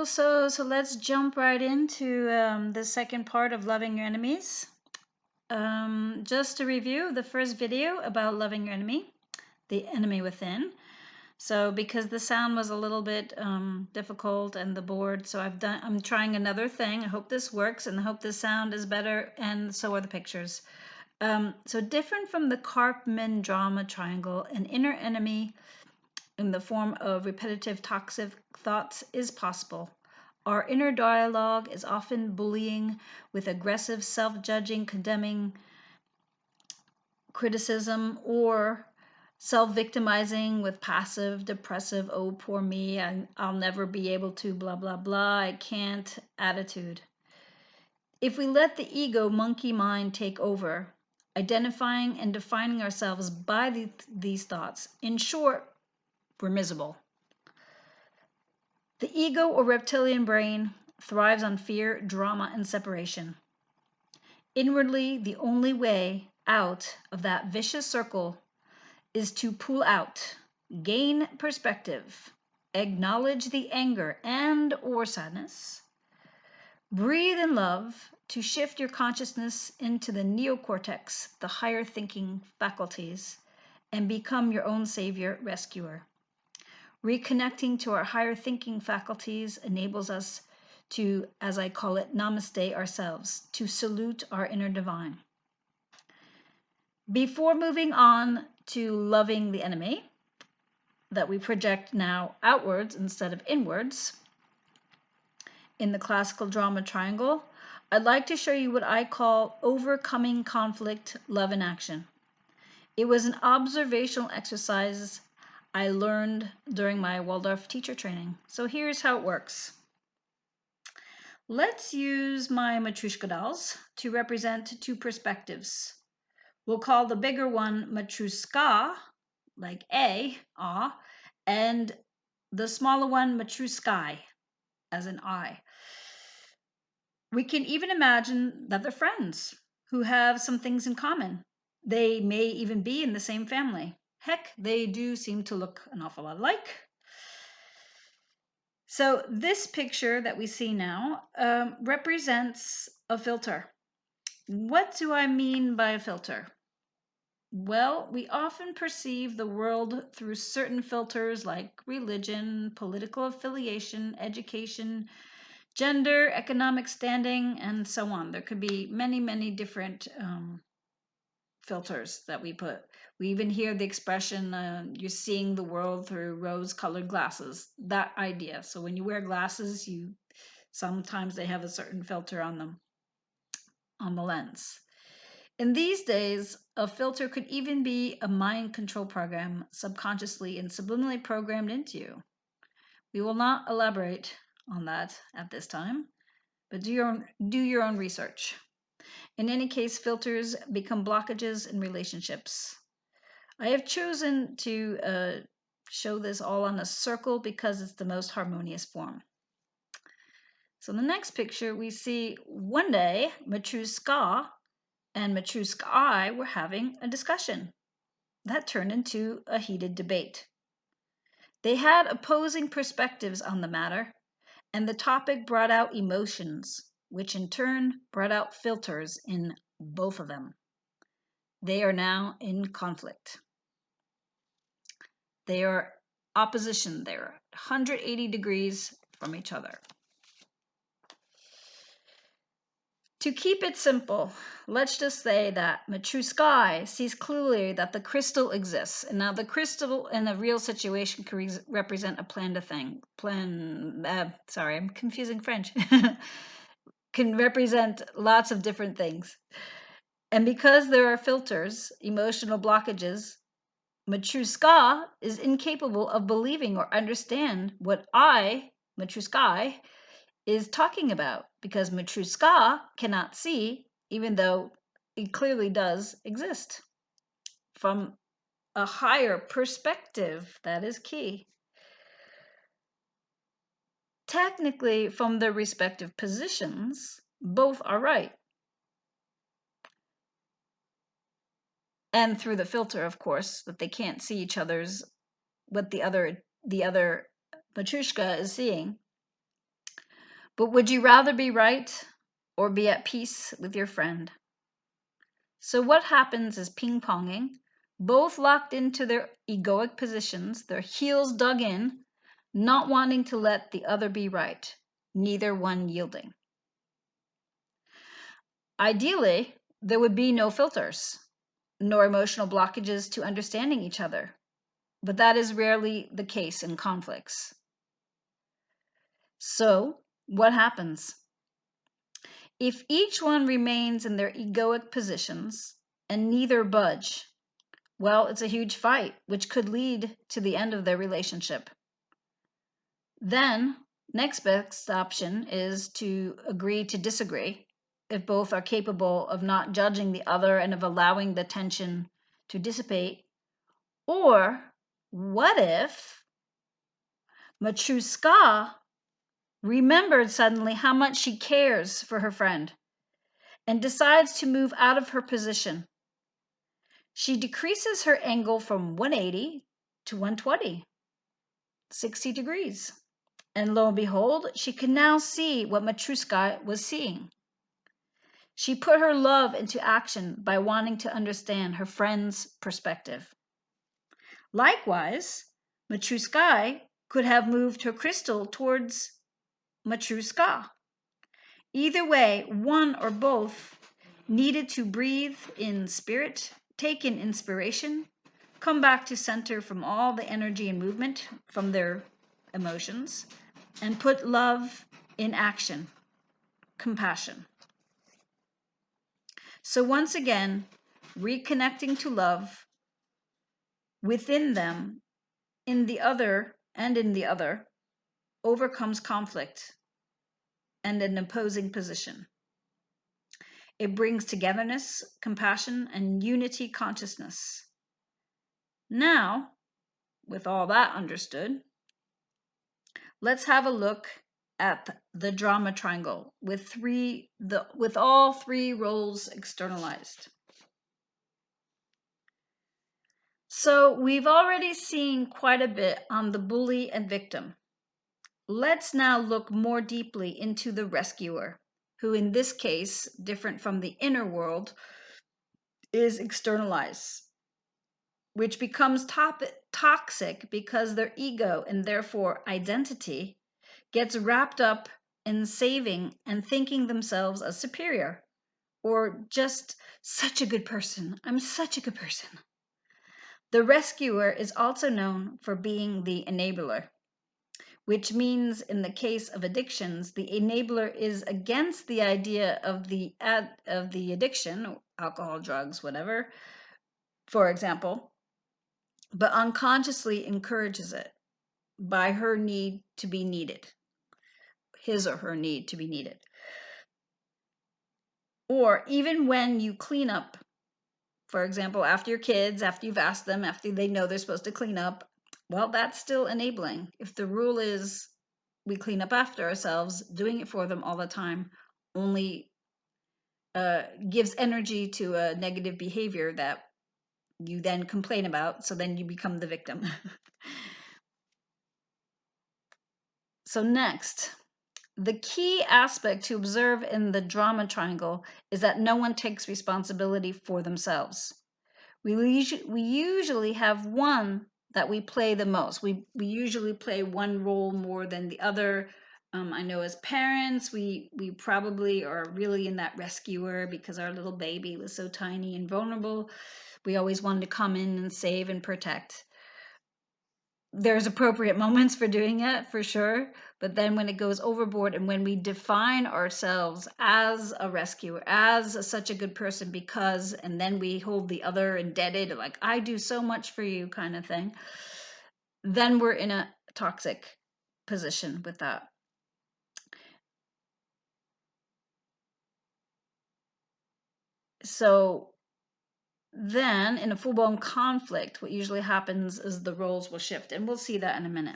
So let's jump right into the second part of loving your enemies. Just to review the first video about loving your enemy, the enemy within. So because the sound was a little bit difficult and the board, so I'm trying another thing. I hope this works and I hope the sound is better, and so are the pictures. So different from the Karpman drama triangle, an inner enemy in the form of repetitive toxic thoughts is possible. Our inner dialogue is often bullying with aggressive, self-judging, condemning criticism, or self-victimizing with passive, depressive, oh, poor me, I'll never be able to, blah, blah, blah, I can't attitude. If we let the ego monkey mind take over, identifying and defining ourselves by these thoughts, in short, we're miserable. The ego or reptilian brain thrives on fear, drama, and separation. Inwardly, the only way out of that vicious circle is to pull out, gain perspective, acknowledge the anger and or sadness, breathe in love to shift your consciousness into the neocortex, the higher thinking faculties, and become your own savior, rescuer. Reconnecting to our higher thinking faculties enables us to, as I call it, namaste ourselves, to salute our inner divine. Before moving on to loving the enemy, that we project now outwards instead of inwards, in the classical drama triangle, I'd like to show you what I call overcoming conflict, love in action. It was an observational exercise I learned during my Waldorf teacher training. So here's how it works. Let's use my Matryoshka dolls to represent two perspectives. We'll call the bigger one Matryoshka, like A, ah, and the smaller one Matryoshkai, as an I. We can even imagine that they're friends who have some things in common. They may even be in the same family. Heck, they do seem to look an awful lot alike. So this picture that we see now represents a filter. What do I mean by a filter? Well, we often perceive the world through certain filters like religion, political affiliation, education, gender, economic standing, and so on. There could be many, many different filters that we put. We even hear the expression, you're seeing the world through rose-colored glasses, that idea. So when you wear glasses, sometimes they have a certain filter on them, on the lens. In these days, a filter could even be a mind control program subconsciously and subliminally programmed into you. We will not elaborate on that at this time, but do your own research. In any case, filters become blockages in relationships. I have chosen to show this all on a circle because it's the most harmonious form. So in the next picture, we see one day Matryoshka and Matryoshkai were having a discussion that turned into a heated debate. They had opposing perspectives on the matter, and the topic brought out emotions, which in turn brought out filters in both of them. They are now in conflict. They are opposition. They're 180 degrees from each other. To keep it simple, let's just say that Matryoshkai sees clearly that the crystal exists. And now the crystal in a real situation can represent a planned thing. Sorry, I'm confusing French. Can represent lots of different things. And because there are filters, emotional blockages, Matryoshka is incapable of believing or understand what Matryoshkai, is talking about, because Matryoshka cannot see, even though it clearly does exist. From a higher perspective, that is key. Technically, from their respective positions, both are right. And through the filter, of course, that they can't see each other's, what the other Matryoshka is seeing. But would you rather be right or be at peace with your friend? So what happens is ping-ponging, both locked into their egoic positions, their heels dug in, not wanting to let the other be right, neither one yielding. Ideally, there would be no filters, nor emotional blockages to understanding each other, but that is rarely the case in conflicts. So, what happens? If each one remains in their egoic positions and neither budge, well, it's a huge fight, which could lead to the end of their relationship. Then, next best option is to agree to disagree, if both are capable of not judging the other and of allowing the tension to dissipate. Or, what if Matrushka remembered suddenly how much she cares for her friend and decides to move out of her position? She decreases her angle from 180 to 120, 60 degrees. And lo and behold, she could now see what Matrushka was seeing. She put her love into action by wanting to understand her friend's perspective. Likewise, Matrushka could have moved her crystal towards Matrushka. Either way, one or both needed to breathe in spirit, take in inspiration, come back to center from all the energy and movement from their emotions, and put love in action, compassion. So once again, reconnecting to love within them, in the other, overcomes conflict and an opposing position. It brings togetherness, compassion, and unity consciousness. Now, with all that understood, let's have a look at the drama triangle with all three roles externalized. So we've already seen quite a bit on the bully and victim. Let's now look more deeply into the rescuer, who in this case, different from the inner world, is externalized, which becomes toxic because their ego and therefore identity gets wrapped up in saving and thinking themselves as superior, or just such a good person. I'm such a good person. The rescuer is also known for being the enabler, which means in the case of addictions, the enabler is against the idea of the addiction, alcohol, drugs, whatever, for example, but unconsciously encourages it by her need to be needed, his or her need to be needed. Or even when you clean up, for example, after your kids, after you've asked them, after they know they're supposed to clean up, well, that's still enabling. If the rule is we clean up after ourselves, doing it for them all the time only gives energy to a negative behavior that you then complain about, so then you become the victim. So next, the key aspect to observe in the drama triangle is that no one takes responsibility for themselves. We usually have one that we play the most. We usually play one role more than the other. I know as parents, we probably are really in that rescuer because our little baby was so tiny and vulnerable. We always wanted to come in and save and protect. There's appropriate moments for doing it, for sure, but then when it goes overboard and when we define ourselves as a rescuer, as such a good person because, and then we hold the other indebted, like I do so much for you kind of thing, then we're in a toxic position with that. So then in a full-blown conflict, what usually happens is the roles will shift, and we'll see that in a minute.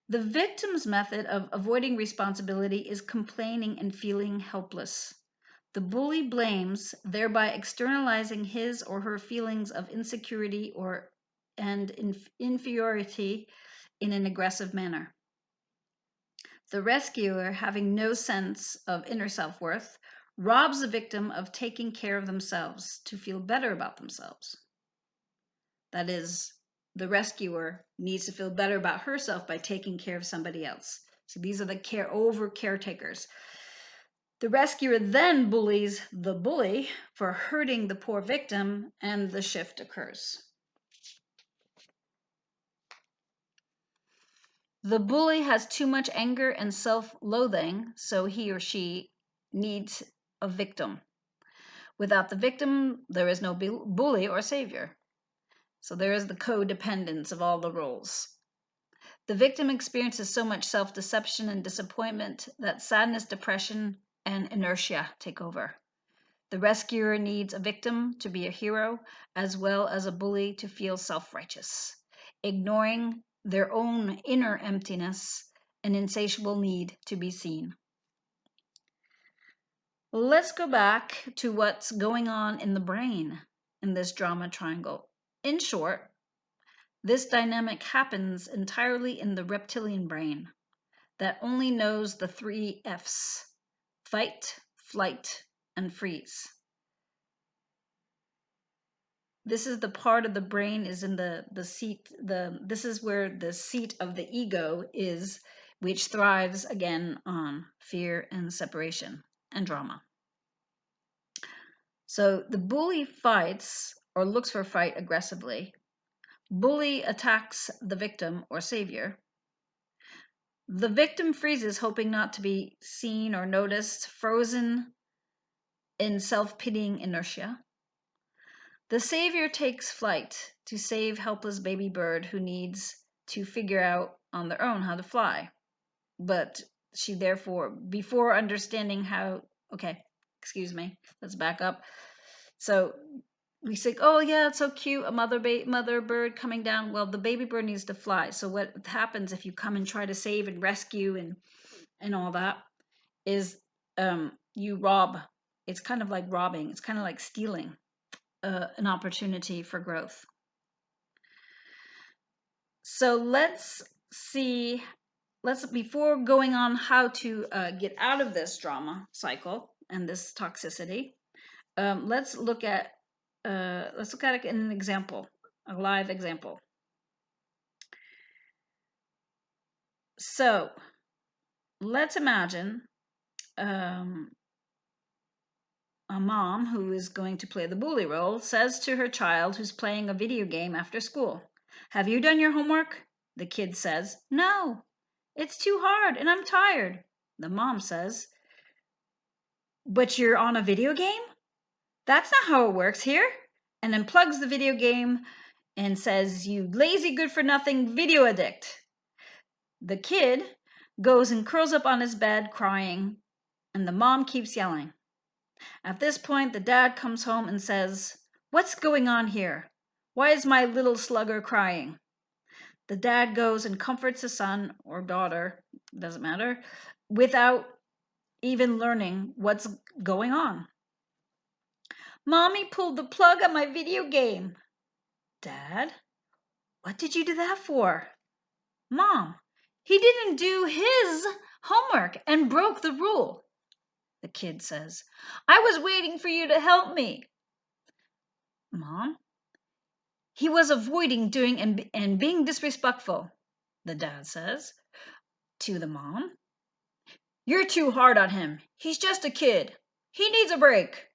The victim's method of avoiding responsibility is complaining and feeling helpless. The bully blames, thereby externalizing his or her feelings of insecurity and inferiority in an aggressive manner. The rescuer, having no sense of inner self-worth, robs the victim of taking care of themselves to feel better about themselves. That is, the rescuer needs to feel better about herself by taking care of somebody else. So these are the caretakers. The rescuer then bullies the bully for hurting the poor victim, and the shift occurs. The bully has too much anger and self-loathing, so he or she needs a victim. Without the victim, there is no bully or savior. So there is the codependence of all the roles. The victim experiences so much self-deception and disappointment that sadness, depression, and inertia take over. The rescuer needs a victim to be a hero, as well as a bully to feel self-righteous, ignoring their own inner emptiness and insatiable need to be seen. Let's go back to what's going on in the brain in this drama triangle. In short, this dynamic happens entirely in the reptilian brain that only knows the 3 F's: fight, flight, and freeze. This is the part of the brain is in the seat, this is where the seat of the ego is, which thrives again on fear and separation and drama. So the bully fights or looks for fight aggressively. Bully attacks the victim or savior. The victim freezes, hoping not to be seen or noticed, frozen in self-pitying inertia. The savior takes flight to save helpless baby bird who needs to figure out on their own how to fly. But she therefore, before understanding how, okay, excuse me, let's back up. So we say, oh yeah, it's so cute, a mother bird coming down. Well, the baby bird needs to fly. So what happens if you come and try to save and rescue and all that is you rob. It's kind of like robbing. It's kind of like stealing an opportunity for growth. So let's see, before going on how to get out of this drama cycle and this toxicity, let's look at it in an example, a live example. So let's imagine a mom who is going to play the bully role says to her child who's playing a video game after school, "Have you done your homework?" The kid says, "No, it's too hard and I'm tired." The mom says, "But you're on a video game? That's not how it works here." And then plugs the video game and says, "You lazy good for nothing video addict." The kid goes and curls up on his bed crying, and the mom keeps yelling. At this point, the dad comes home and says, "What's going on here? Why is my little slugger crying?" The dad goes and comforts his son or daughter, doesn't matter, without even learning what's going on. "Mommy pulled the plug on my video game." "Dad, what did you do that for?" "Mom, he didn't do his homework and broke the rule." The kid says, "I was waiting for you to help me." "Mom, he was avoiding doing and being disrespectful." The dad says to the mom, "You're too hard on him. He's just a kid. He needs a break."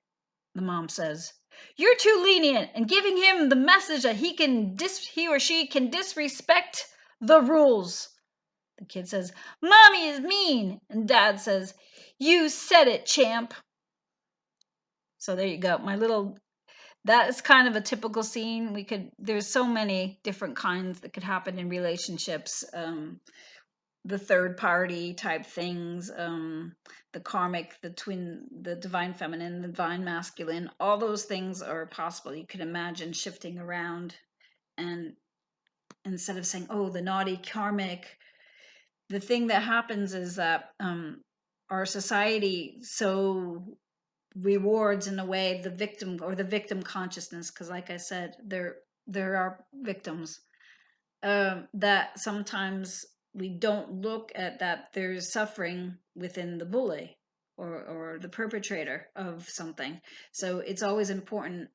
The mom says, "You're too lenient and giving him the message that he or she can disrespect the rules." The kid says, "Mommy is mean." And dad says, "You said it, champ." So there you go. That is kind of a typical scene. There's so many different kinds that could happen in relationships. The third party type things, the karmic, the twin, the divine feminine, the divine masculine, all those things are possible. You could imagine shifting around, and instead of saying, oh, the naughty karmic, the thing that happens is that our society so rewards in a way the victim or the victim consciousness, because like I said, there are victims that sometimes we don't look at that there's suffering within the bully or the perpetrator of something. So it's always important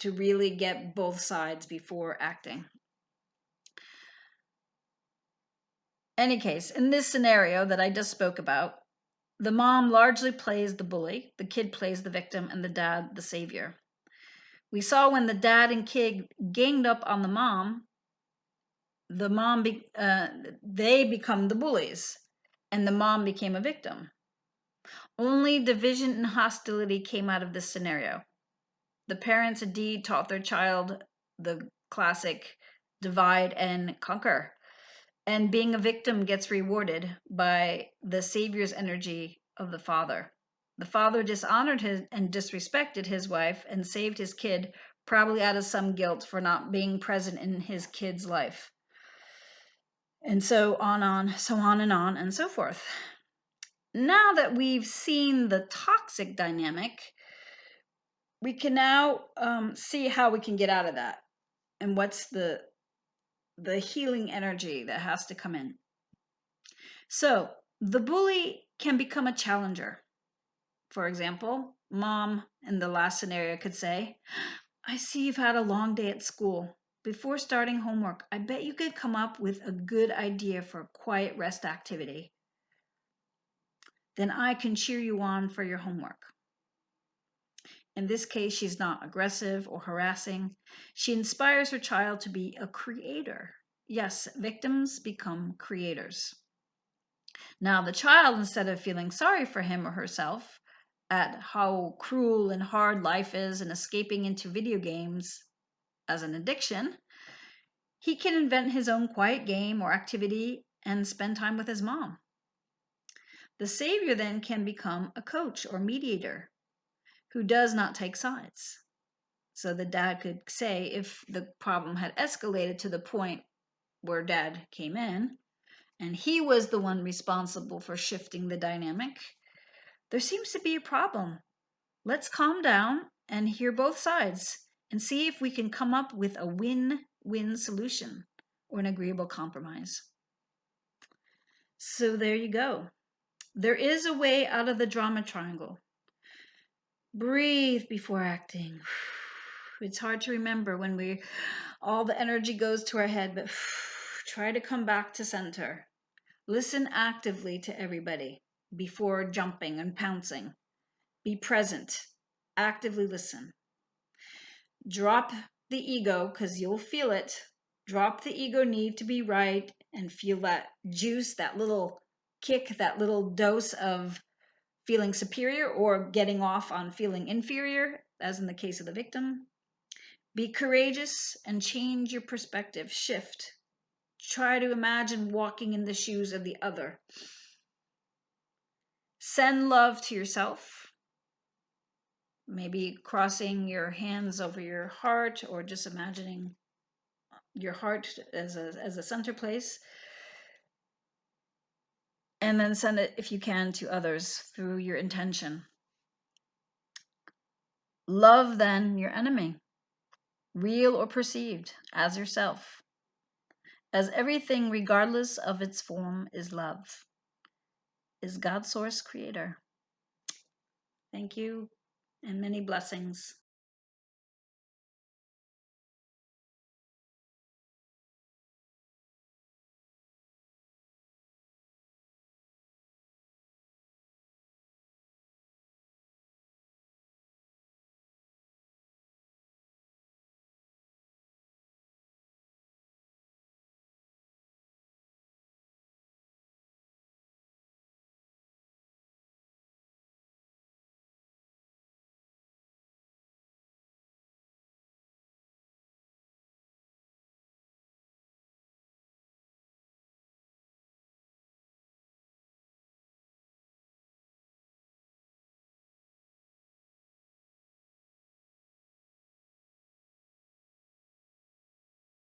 to really get both sides before acting. Any case, in this scenario that I just spoke about, the mom largely plays the bully, the kid plays the victim, and the dad the savior. We saw when the dad and kid ganged up on the mom they become the bullies, and the mom became a victim. Only division and hostility came out of this scenario. The parents indeed taught their child the classic divide and conquer, and being a victim gets rewarded by the savior's energy of the father. The father dishonored and disrespected his wife and saved his kid, probably out of some guilt for not being present in his kid's life. And so on, and so forth. Now that we've seen the toxic dynamic, we can now see how we can get out of that and what's the healing energy that has to come in. So the bully can become a challenger. For example, mom in the last scenario could say, I see you've had a long day at school. Before starting homework, I bet you could come up with a good idea for a quiet rest activity. Then I can cheer you on for your homework. In this case, she's not aggressive or harassing. She inspires her child to be a creator. Yes, victims become creators. Now, the child, instead of feeling sorry for him or herself at how cruel and hard life is and escaping into video games as an addiction, he can invent his own quiet game or activity and spend time with his mom. The savior then can become a coach or mediator who does not take sides. So the dad could say, if the problem had escalated to the point where dad came in and he was the one responsible for shifting the dynamic, there seems to be a problem. Let's calm down and hear both sides and see if we can come up with a win-win solution or an agreeable compromise. So there you go. There is a way out of the drama triangle. Breathe before acting. It's hard to remember when all the energy goes to our head, but try to come back to center. Listen actively to everybody before jumping and pouncing. Be present. Actively listen. Drop the ego, because you'll feel it. Drop the ego need to be right and feel that juice, that little kick, that little dose of feeling superior or getting off on feeling inferior, as in the case of the victim. Be courageous and change your perspective. Shift. Try to imagine walking in the shoes of the other. Send love to yourself. Maybe crossing your hands over your heart or just imagining your heart as a center place. And then send it, if you can, to others through your intention. Love then your enemy, real or perceived, as yourself, as everything, regardless of its form, is love, is God's source creator. Thank you and many blessings.